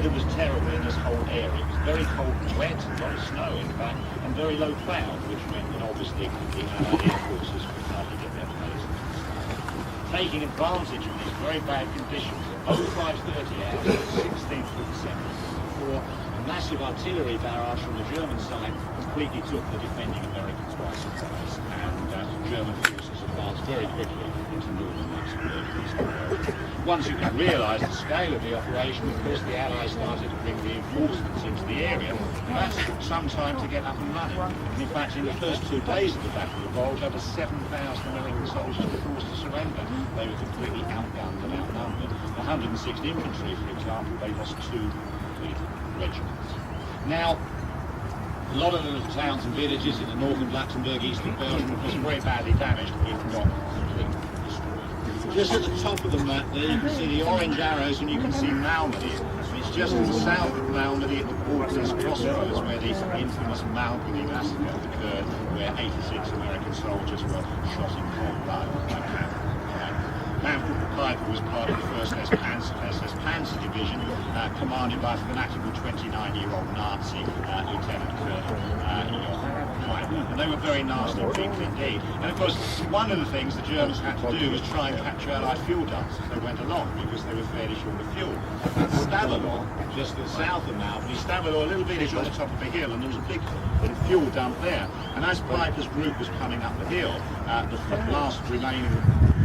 weather was terrible in this whole area. It was very cold and wet, a lot of snow in fact, and very low cloud, which meant that obviously the Allied air forces could hardly get their places. Taking advantage of these very bad conditions, at 05:30 hours, the 16th of December, before a massive artillery barrage from the German side completely took the defending Americans by surprise, and German forces advanced very quickly into northern Luxembourg and eastern Belgium. Once you could realise the scale of the operation, of course the Allies started to bring reinforcements into the area, and that took some time to get up and running. And in fact, in the first 2 days of the Battle of the Bulge, over 7,000 American soldiers were forced to surrender. They were completely outgunned and outnumbered. The 106th Infantry, for example, they lost 2 complete regiments. Now, a lot of the little towns and villages in the north of Luxembourg, east of Belgium, were very badly damaged, if not completely destroyed. Just at the top of the map there, you can see the orange arrows, and you can see Malmedy. It's just to the south of Malmedy at the Borderless Crossroads where the infamous Malmedy massacre occurred, where 86 American soldiers were shot in cold blood by Manfred Piper was part of the 1st SS Panzer Division, commanded by a fanatical 29-year-old Nazi Lieutenant Colonel Piper. And they were very nasty people indeed. And of course, one of the things the Germans had to do was try and capture Allied fuel dumps as they went along, because they were fairly short of fuel. At Stavelot, just to the south of Malmedy, Stavelot, a little village on the top of a hill, and there was a big fuel dump there. And as Piper's group was coming up the hill, the last remaining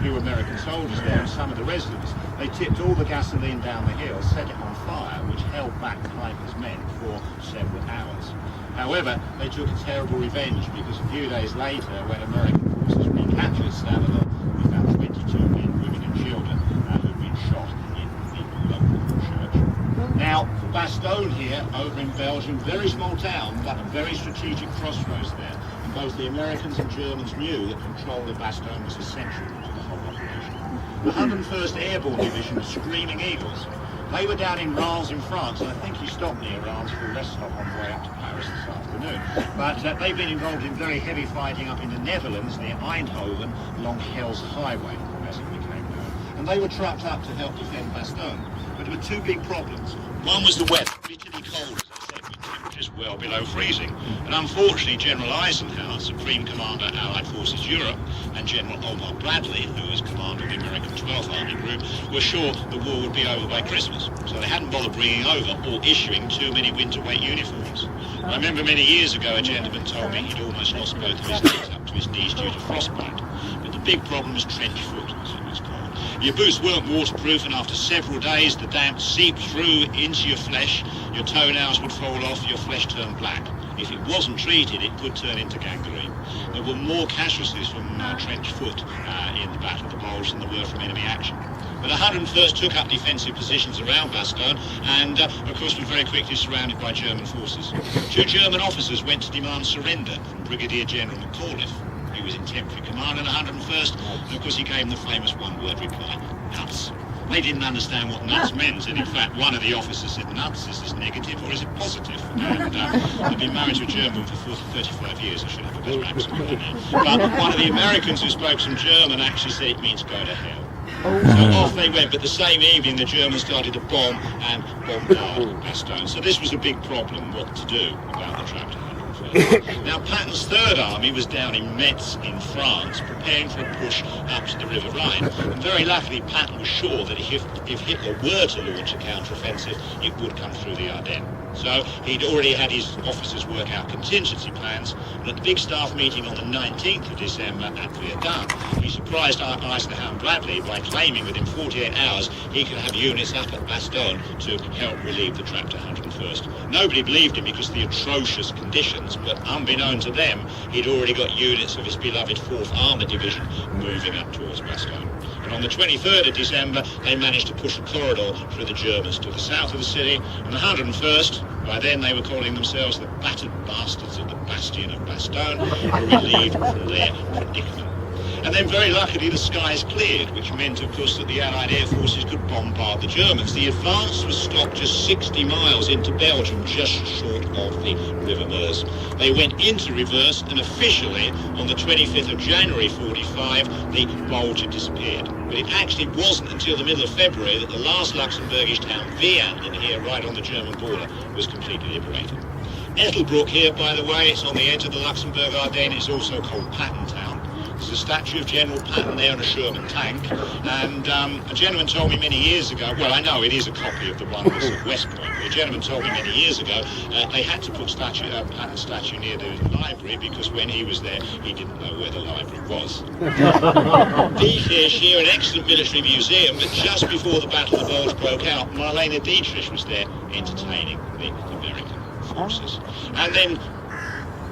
few American soldiers there and some of the residents, they tipped all the gasoline down the hill, set it on fire, which held back Piper's men for several hours. However, they took a terrible revenge, because a few days later, when American forces recaptured Stavelot, we found 22 men, women and children who'd been shot in the local church. Now, Bastogne here, over in Belgium, very small town, but a very strategic crossroads there. And both the Americans and Germans knew that control of Bastogne was essential to the whole operation. The 101st Airborne Division, the Screaming Eagles, they were down in Reims in France, and I think you stopped near Reims for a rest stop on the way up to Paris this afternoon. But they've been involved in very heavy fighting up in the Netherlands, near Eindhoven, along Hell's Highway, as it became known. And they were trucked up to help defend Bastogne. But there were 2 big problems. One was the weather, bitterly cold, as I said, with temperatures well below freezing. And unfortunately, General Eisenhower, Supreme Commander Allied Forces Europe, and General Omar Bradley, who was commander of the American 12th Army Group, were sure the war would be over by Christmas. So they hadn't bothered bringing over or issuing too many winter weight uniforms. I remember many years ago a gentleman told me he'd almost lost both of his legs up to his knees due to frostbite. But the big problem was trench foot, as it was called. Your boots weren't waterproof, and after several days the damp seeped through into your flesh, your toenails would fall off, your flesh turned black. If it wasn't treated, it could turn into gangrene. There were more casualties from trench foot in the Battle of the Bulge than there were from enemy action. But the 101st took up defensive positions around Bastogne, and of course were very quickly surrounded by German forces. 2 German officers went to demand surrender from Brigadier General McAuliffe. He was in temporary command in the 101st, and of course he gave them the famous one-word reply: nuts. They didn't understand what nuts meant, and in fact one of the officers said, nuts, is this negative or is it positive? And I've been married to a German for 35 years, I should have a better accent by now. But one of the Americans who spoke some German actually said it means go to hell. So off they went, but the same evening the Germans started to bomb and bombard Bastogne. So this was a big problem, what to do about the trapped 101st. Now Patton's 3rd Army was down in Metz in France, preparing for a push up to the River Rhine. And very luckily Patton was sure that if Hitler were to launch a counter-offensive, it would come through the Ardennes. So he'd already had his officers work out contingency plans, and at the big staff meeting on the 19th of December at Verdun, he surprised Eisenhower and Bradley by claiming within 48 hours he could have units up at Bastogne to help relieve the trapped 101st. Nobody believed him because of the atrocious conditions, but unbeknown to them, he'd already got units of his beloved 4th Armoured Division moving up towards Bastogne. And on the 23rd of December, they managed to push a corridor through the Germans to the south of the city, and the 101st, by then they were calling themselves the battered bastards of the bastion of Bastogne, were relieved from their predicament. And then very luckily the skies cleared, which meant of course that the Allied air forces could bombard the Germans. The advance was stopped just 60 miles into Belgium, just short of the River Meuse. They went into reverse, and officially on the 25th of January 45 the bulge had disappeared. But it actually wasn't until the middle of February that the last Luxembourgish town, Vian, in here right on the German border, was completely liberated. Ettelbruck here, by the way, it's on the edge of the Luxembourg Ardennes. It's also called Patton Town. There's a statue of General Patton there and a Sherman tank. And a gentleman told me many years ago, well, I know it is a copy of the one that's at West Point, but a gentleman told me many years ago they had to put Patton's statue near the library because when he was there, he didn't know where the library was. Dietrich here, an excellent military museum, but just before the Battle of the Bulge broke out, Marlene Dietrich was there entertaining the American forces. And then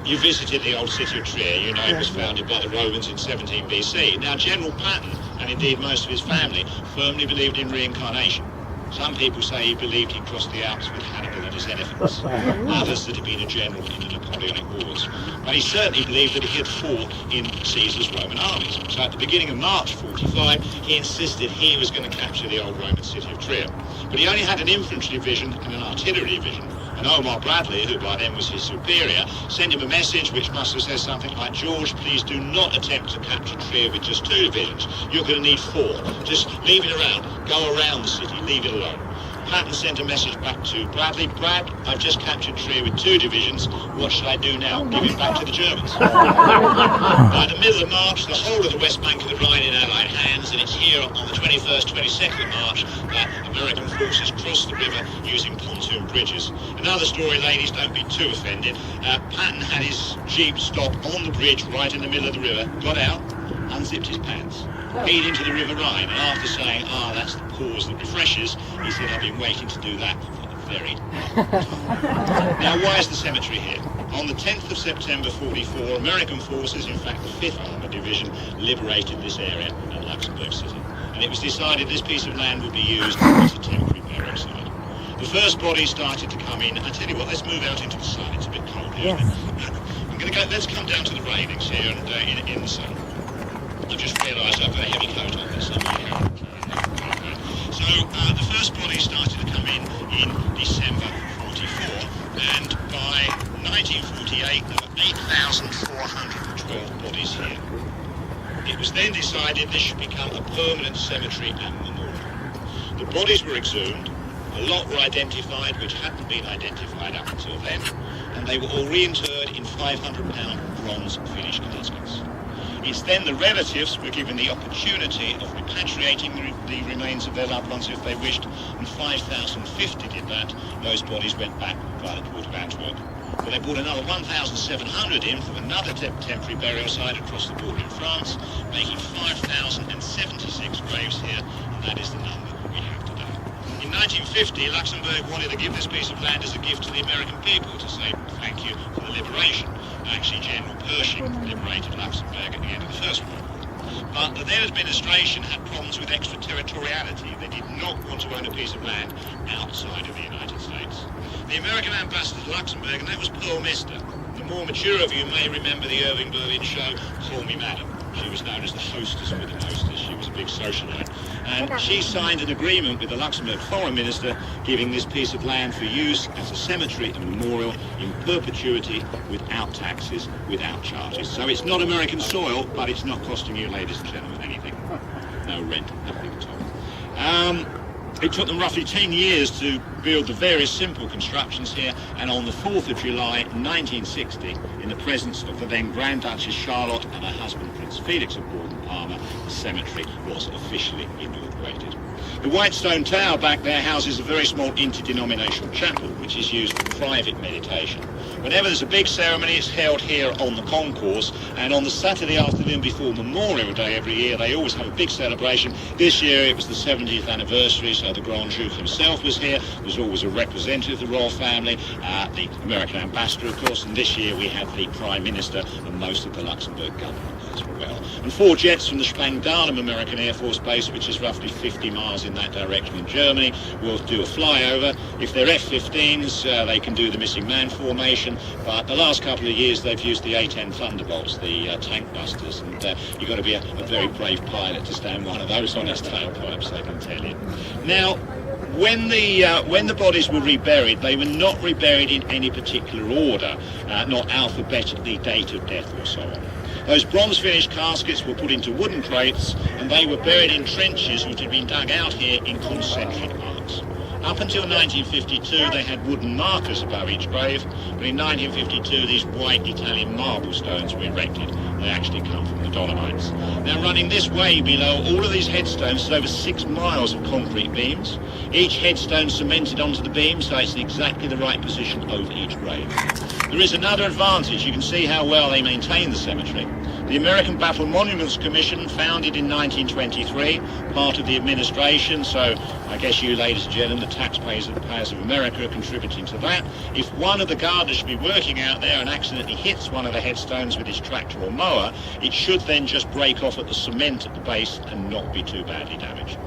you visited the old city of Trier. You know it was founded by the Romans in 17 BC. Now General Patton, and indeed most of his family, firmly believed in reincarnation. Some people say he believed he crossed the Alps with Hannibal and his elephants. Others that he'd been a general in the Napoleonic Wars. But he certainly believed that he had fought in Caesar's Roman armies. So at the beginning of March 45, he insisted he was going to capture the old Roman city of Trier. But he only had an infantry division and an artillery division. And Omar Bradley, who by then was his superior, sent him a message which must have said something like, "George, please do not attempt to capture Trier with just 2 divisions. You're going to need 4. Just leave it around. Go around the city. Leave it alone." Patton sent a message back to Bradley. "Brad, I've just captured Trier with 2 divisions. What should I do now? Give it back to the Germans." By the middle of March, the whole of the west bank of the Rhine in Allied hands, and it's here on the 21st, 22nd of March that American forces crossed the river using pontoon bridges. Another story, ladies, don't be too offended. Patton had his jeep stopped on the bridge right in the middle of the river, got out, unzipped his pants, peed into the River Rhine, and after saying, that's the pause that refreshes, he said, "I've been waiting to do that for a very long time." Now, why is the cemetery here? On the 10th of September 44, American forces, in fact the 5th Armoured Division, liberated this area and Luxembourg City. And it was decided this piece of land would be used as a temporary burial site. The first bodies started to come in. I tell you what, let's move out into the sun. It's a bit cold here. Yes. I'm going to go, let's come down to the railings here and in the sun. I've just realised I've got a heavy coat on this. So the first bodies started to come in December 44, and by 1948 there were 8,412 bodies here. It was then decided this should become a permanent cemetery and memorial. The bodies were exhumed, a lot were identified which hadn't been identified up until then, and they were all reinterred in 500-pound bronze finished caskets. It's then the relatives were given the opportunity of repatriating the remains of their loved ones if they wished, and 5,050 did that. Those bodies went back via the port of Antwerp. But they brought another 1,700 in from another temporary burial site across the border in France, making 5,076 graves here, and that is the number we have today. In 1950, Luxembourg wanted to give this piece of land as a gift to the American people to say thank you for the liberation. Actually, General Pershing liberated Luxembourg at the end of the First World War. But the then administration had problems with extraterritoriality. They did not want to own a piece of land outside of the United States. The American ambassador to Luxembourg, and that was Pearl Mister. The more mature of you may remember the Irving Berlin show, Call Me Madam. She was known as the hostess with the mostest. She was a big socialite. And she signed an agreement with the Luxembourg foreign minister giving this piece of land for use as a cemetery and memorial in perpetuity without taxes, without charges. So it's not American soil, but it's not costing you, ladies and gentlemen, anything. No rent, nothing at all. It took them roughly 10 years to build the various simple constructions here, and on the 4th of July 1960, in the presence of the then Grand Duchess Charlotte and her husband Prince Felix of Borden-Parma, the cemetery was officially inaugurated. The White Stone Tower back there houses a very small interdenominational chapel, which is used for private meditation. Whenever there's a big ceremony, it's held here on the concourse, and on the Saturday afternoon before Memorial Day every year, they always have a big celebration. This year it was the 70th anniversary, so the Grand Duke himself was here. There's always a representative of the royal family, the American ambassador, of course, and this year we had the Prime Minister and most of the Luxembourg government. as well. And 4 jets from the Spangdahlem American Air Force Base, which is roughly 50 miles in that direction in Germany, will do a flyover. If they're F-15s, they can do the missing man formation, but the last couple of years they've used the A-10 Thunderbolts, the tank busters, and you've got to be a very brave pilot to stand one of those on his tailpipes, I can tell you. Now, when the bodies were reburied, they were not reburied in any particular order, not alphabetically date of death or so on. Those bronze-finished caskets were put into wooden crates, and they were buried in trenches which had been dug out here in concentric arcs. Up until 1952, they had wooden markers above each grave, but in 1952, these white Italian marble stones were erected. They actually come from the Dolomites. Now, running this way below all of these headstones is over 6 miles of concrete beams. Each headstone cemented onto the beam, so it's in exactly the right position over each grave. There is another advantage. You can see how well they maintain the cemetery. The American Battle Monuments Commission, founded in 1923, part of the administration, so I guess you, ladies and gentlemen, the taxpayers of America, are contributing to that. If one of the gardeners should be working out there and accidentally hits one of the headstones with his tractor or mower, it should then just break off at the cement at the base and not be too badly damaged.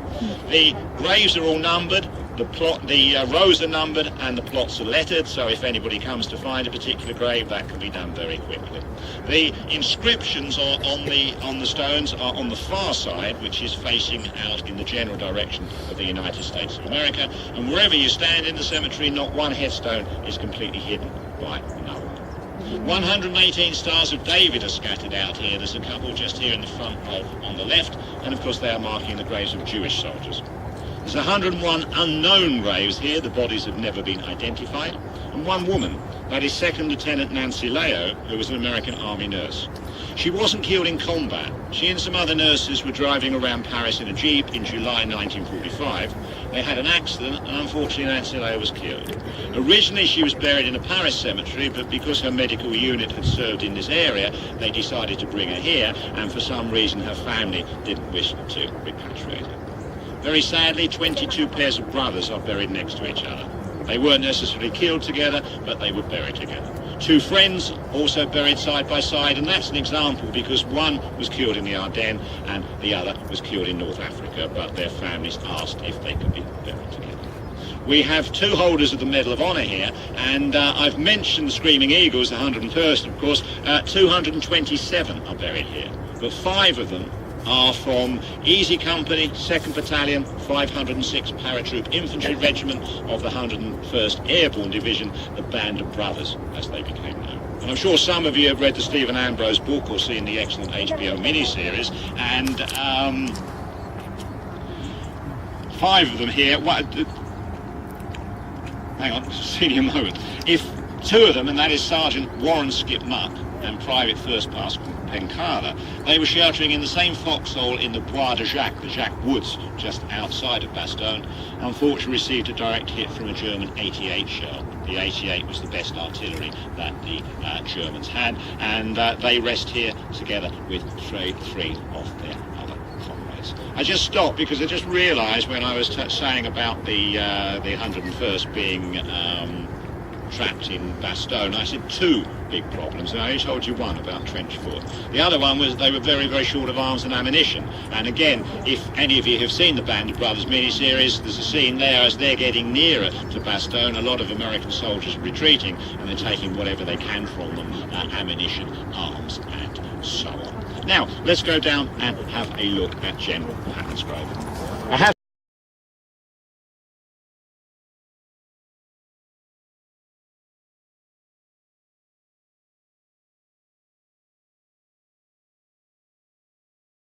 The graves are all numbered. The rows are numbered and the plots are lettered, so if anybody comes to find a particular grave, that can be done very quickly. The inscriptions are on the stones are on the far side, which is facing out in the general direction of the United States of America, and wherever you stand in the cemetery, not one headstone is completely hidden by no one. 118 Stars of David are scattered out here. There's a couple just here in the front row on the left, and of course they are marking the graves of Jewish soldiers. There's 101 unknown graves here, the bodies have never been identified, and one woman, that is Second Lieutenant Nancy Leo, who was an American Army nurse. She wasn't killed in combat. She and some other nurses were driving around Paris in a Jeep in July 1945. They had an accident, and unfortunately Nancy Leo was killed. Originally she was buried in a Paris cemetery, but because her medical unit had served in this area, they decided to bring her here, and for some reason her family didn't wish to repatriate her. Very sadly, 22 pairs of brothers are buried next to each other. They weren't necessarily killed together, but they were buried together. 2 friends also buried side by side, and that's an example because one was killed in the Ardennes and the other was killed in North Africa, but their families asked if they could be buried together. We have 2 holders of the Medal of Honor here, and I've mentioned the Screaming Eagles, the 101st, of course. 227 are buried here, but 5 of them are from Easy Company, 2nd Battalion, 506 Paratroop Infantry Regiment of the 101st Airborne Division, the Band of Brothers, as they became known. And I'm sure some of you have read the Stephen Ambrose book or seen the excellent HBO miniseries, and 5 of them here. Hang on, see you a moment. If 2 of them, and that is Sergeant Warren Skip Muck and Private First Class Pencada, they were sheltering in the same foxhole in the Bois de Jacques, the Jacques Woods, just outside of Bastogne, unfortunately received a direct hit from a German 88 shell. The 88 was the best artillery that the Germans had, and they rest here together with 3 of their other comrades. I just stopped because I just realised when I was saying about the 101st being trapped in Bastogne, I said 2 big problems, and I only told you one about trench foot. The other one was they were very, very short of arms and ammunition. And again, if any of you have seen the Band of Brothers miniseries, there's a scene there as they're getting nearer to Bastogne. A lot of American soldiers are retreating, and they're taking whatever they can from them, ammunition, arms, and so on. Now, let's go down and have a look at General Patton's grave.